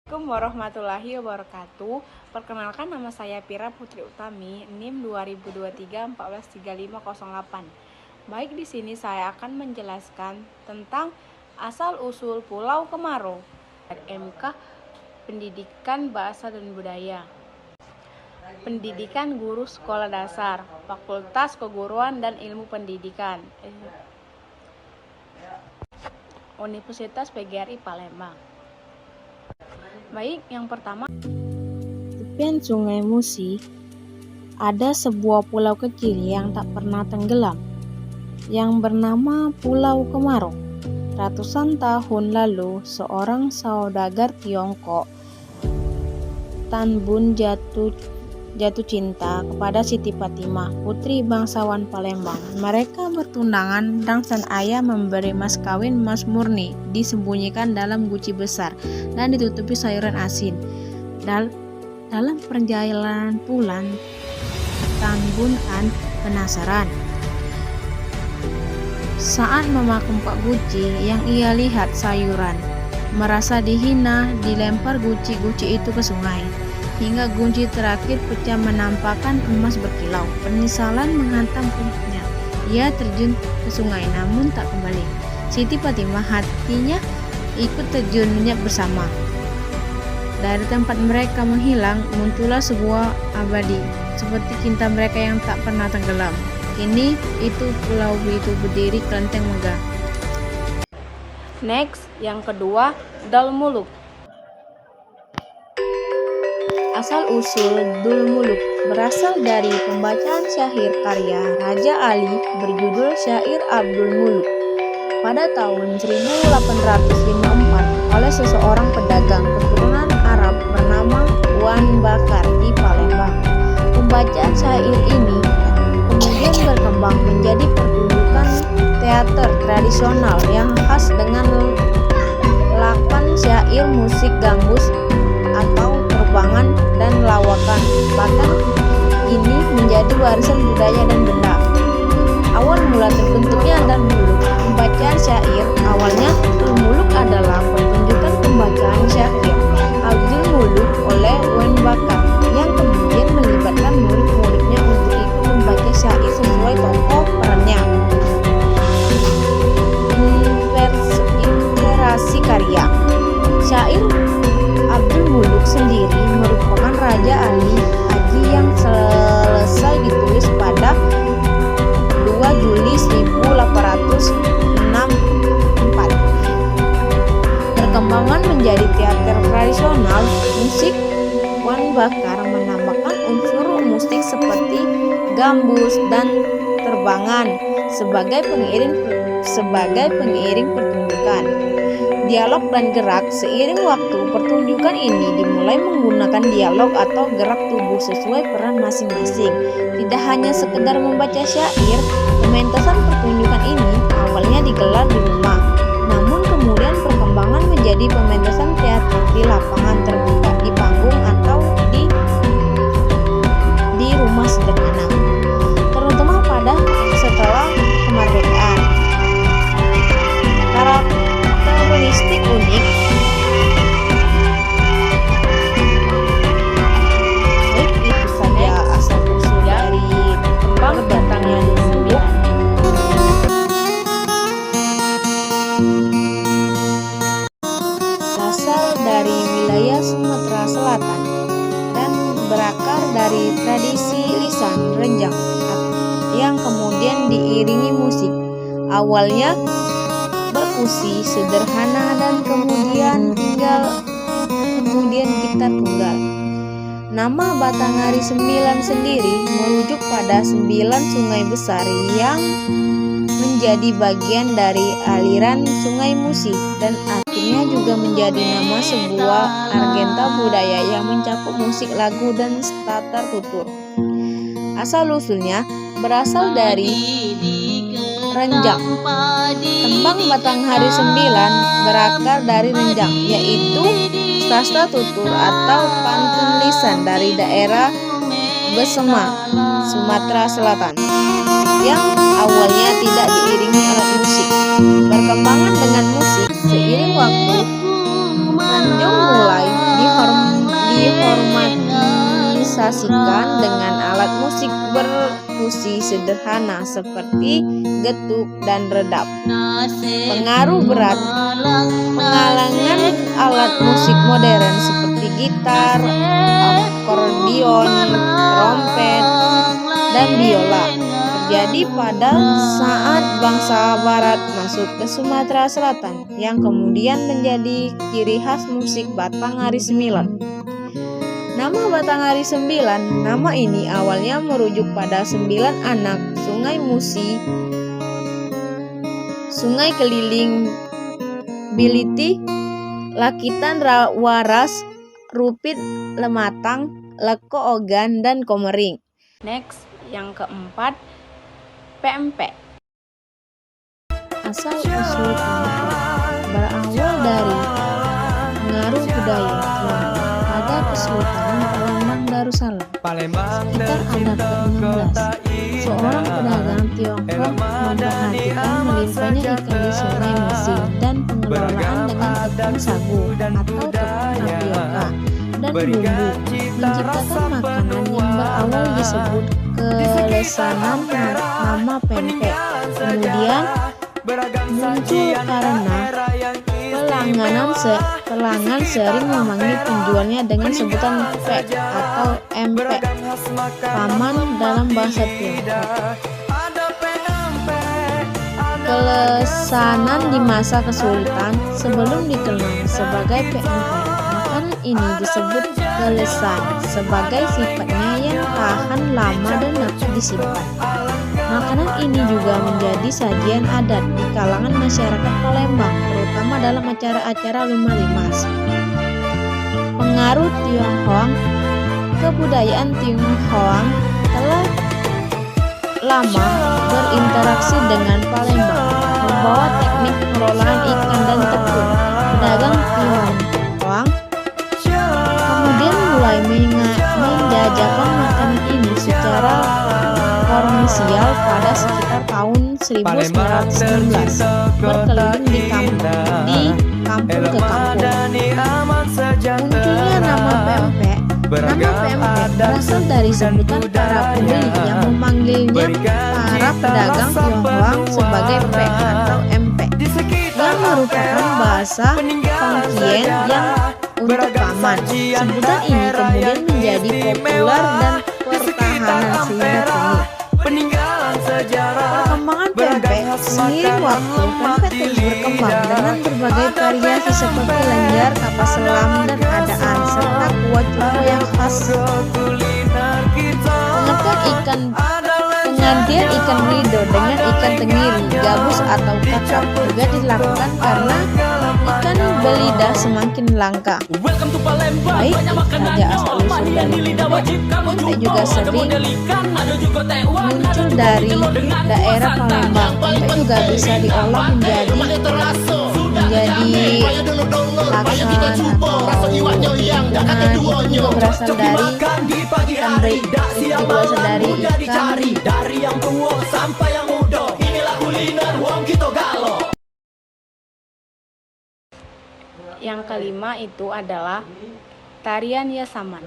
Assalamualaikum warahmatullahi wabarakatuh. Perkenalkan, nama saya Pira Putri Utami, NIM 2023-143508. Baik, di sini saya akan menjelaskan tentang asal-usul Pulau Kemaro. MK Pendidikan Bahasa dan Budaya. Pendidikan Guru Sekolah Dasar, Fakultas Keguruan dan Ilmu Pendidikan, Universitas PGRI Palembang. Baik, yang pertama, tepian Sungai Musi ada sebuah pulau kecil yang tak pernah tenggelam, yang bernama Pulau Kemaro. Ratusan tahun lalu, seorang saudagar Tiongkok, Tan Bun, jatuh cinta kepada Siti Fatimah, putri bangsawan Palembang. Mereka bertunangan dan sang ayah memberi mas kawin emas murni, disembunyikan dalam guci besar dan ditutupi sayuran asin. Dalam perjalanan pulang, Tan Bun penasaran saat memakan pak guci yang ia lihat sayuran. Merasa dihina, dilempar guci-guci itu ke sungai, hingga guci terakhir pecah menampakkan emas berkilau. Penyesalan menghantam perutnya. Ia terjun ke sungai namun tak kembali. Siti Fatimah hatinya ikut terjun bersama. Dari tempat mereka menghilang, muncullah sebuah abadi, seperti cinta mereka yang tak pernah tenggelam. Kini itu pulau itu berdiri kelenteng megah. Next, yang kedua, Dul Muluk. Asal-usul Dul Muluk berasal dari pembacaan syair karya Raja Ali berjudul Syair Abdul Muluk pada tahun 1854 oleh seseorang pedagang keturunan Arab bernama Wan Bakar di Palembang. Pembacaan syair ini kemudian berkembang menjadi pertunjukan teater tradisional yang khas dengan lakan syair, musik gambus atau terbangan dan lawakan. Bahkan ini menjadi warisan budaya dan benda. Awal mula terbentuknya Dul Muluk pembacaan syair. Awalnya Dul Muluk adalah pertunjukan pembacaan syair Abdul Muluk oleh Wan Bakar yang kemudian melibatkan murid-muridnya untuk ikut membaca syair sesuai tokoh perannya. Inspirasi karya syair Abdul Muluk sendiri merupakan Raja Ali Haji yang selesai ditulis pada 2 Juli 1864. Perkembangan menjadi teater tradisional musik, Wan Bakar menambahkan unsur musik seperti gambus dan terbangan sebagai pengiring pertunjukan. Dialog dan gerak seiring waktu, pertunjukan ini dimulai menggunakan dialog atau gerak tubuh sesuai peran masing-masing. Tidak hanya sekedar membaca syair, pementasan pertunjukan ini awalnya digelar di rumah, namun kemudian perkembangan menjadi pementasan teater di lapangan terbuka, di panggung atau di rumah sederhana, terutama pada setelah kemerdekaan. Karakteristik unik itu saja asal-usul dari kembang batangnya Dul berasal dari wilayah Sumatera Selatan dan berakar dari tradisi lisan renjang yang kemudian diiringi musik. Awalnya perkusi sederhana dan kemudian gitar tunggal. Nama Batanghari 9 sendiri merujuk pada 9 sungai besar yang menjadi bagian dari aliran Sungai Musi dan akhirnya juga menjadi nama sebuah agenda budaya yang mencakup musik, lagu, dan tatar tutur. Asal-usulnya berasal dari renjang. Tembang Batanghari 9 berakar dari renjang, yaitu sastra tutur atau pantun lisan dari daerah Besema, Sumatera Selatan, yang awalnya tidak diiringi alat musik. Berkembangan dengan musik seiring waktu, renjang mulai diilustrasikan dengan alat musik perkusi sederhana seperti getuk dan redap. Pengaruh berat pengalangan alat musik modern seperti gitar, akordeon, trompet, dan biola terjadi pada saat bangsa Barat masuk ke Sumatera Selatan, yang kemudian menjadi ciri khas musik Batanghari Sembilan. Nama Batanghari Sembilan, nama ini awalnya merujuk pada 9 anak sungai Musi, Sungai Keliling, Bilitih, Lakitan, Waras, Rupit, Lematang, Leko Ogan, dan Komering. Next, yang keempat, PMP. Asal-usul PMP berawal dari pengaruh budaya Tionghoa pada Kesultanan Palembang Darussalam. Sekitar abad ke-16, seorang pedagang Tionghoa memperhatikan melimpahnya ikan di Sungai Musi dan pengelolaan dengan tepung sagu atau tepung tapioka dan bumbu, menciptakan makanan yang berawal disebut kelesanan nama pempek. Kemudian muncul karena pelanggan sering memanggil penjualnya dengan sebutan pek atau empek, paman dalam bahasa Tionghoa. Kelesanan di masa kesulitan sebelum dikenal sebagai PMP. Makanan ini disebut kelesan sebagai sifatnya yang tahan lama dan dapat disimpan. Makanan ini juga menjadi sajian adat di kalangan masyarakat Palembang, terutama dalam acara-acara Luma Limas. Pengaruh Tionghoa. Kebudayaan Tionghoa telah lama berinteraksi dengan Palembang, membawa teknik pengelolaan ikan dan tepung. Pedagang Tionghoa kemudian mulai menjajakan makanan ini secara komersial pada sekitar tahun 1919, berkeliling di kampung ke kampung. Munculnya nama pempek. Nama pempek berasal dari sebutan para pembeli yang memanggilnya para pedagang Tionghoa sebagai pek atau empek, yang merupakan bahasa Hokkien yang untuk paman. Sebutan ini kemudian menjadi populer dan pertahanan sehingga kini. Perkembangan pempek. Seiring waktu, pempek terus berkembang dengan berbagai variasi seperti lenjer, kapas selam, dan adaan, serta kuah cuko yang khas. Penggantian ikan belido dengan ikan tenggiri, gabus atau kakap juga dilakukan karena ikan belida semakin langka. Baik saja asal-usul dari pempek juga sering muncul dari daerah Palembang. Pempek juga bisa diolah menjadi lakan atau dengan itu juga berasal dari ikan dari yang tua sampai yang muda. Inilah kuliner wong kita galo. Yang kelima itu adalah tarian Yasaman.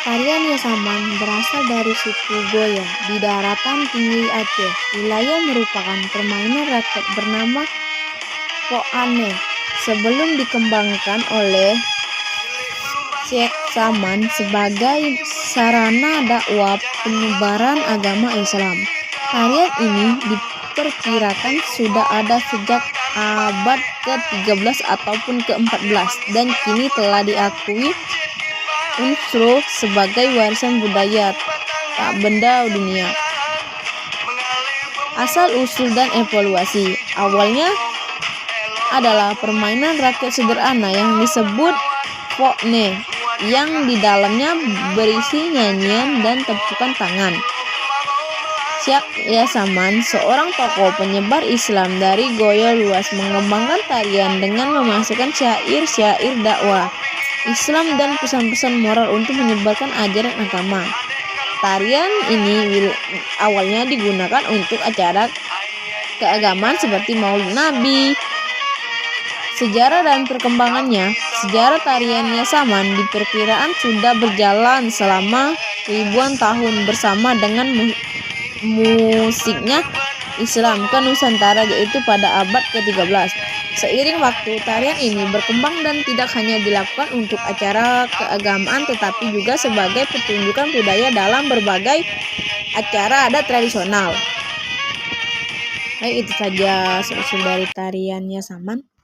Tarian Yasaman berasal dari suku Goya di daratan tinggi Aceh. Wilayah merupakan permainan rakyat bernama Poane sebelum dikembangkan oleh Syekh Saman sebagai sarana dakwah penyebaran agama Islam. Tarian ini diperkirakan sudah ada sejak abad ke-13 ataupun ke-14 dan kini telah diakui UNESCO sebagai warisan budaya tak benda dunia. Asal usul dan evaluasi. Awalnya adalah permainan rakyat sederhana yang disebut Poane, yang di dalamnya berisi nyanyian dan tepukan tangan. Syekh Yasaman, seorang tokoh penyebar Islam dari Goya luas, mengembangkan tarian dengan memasukkan syair-syair dakwah Islam dan pesan-pesan moral untuk menyebarkan ajaran agama. Tarian ini awalnya digunakan untuk acara keagamaan seperti Maulid Nabi, Sejarah dan perkembangannya. Sejarah tarian Yasaman diperkirakan sudah berjalan selama ribuan tahun bersama dengan musiknya Islam ke Nusantara, yaitu pada abad ke-13. Seiring waktu, tarian ini berkembang dan tidak hanya dilakukan untuk acara keagamaan tetapi juga sebagai pertunjukan budaya dalam berbagai acara adat tradisional. Baik, itu saja seusul dari tarian Yasaman.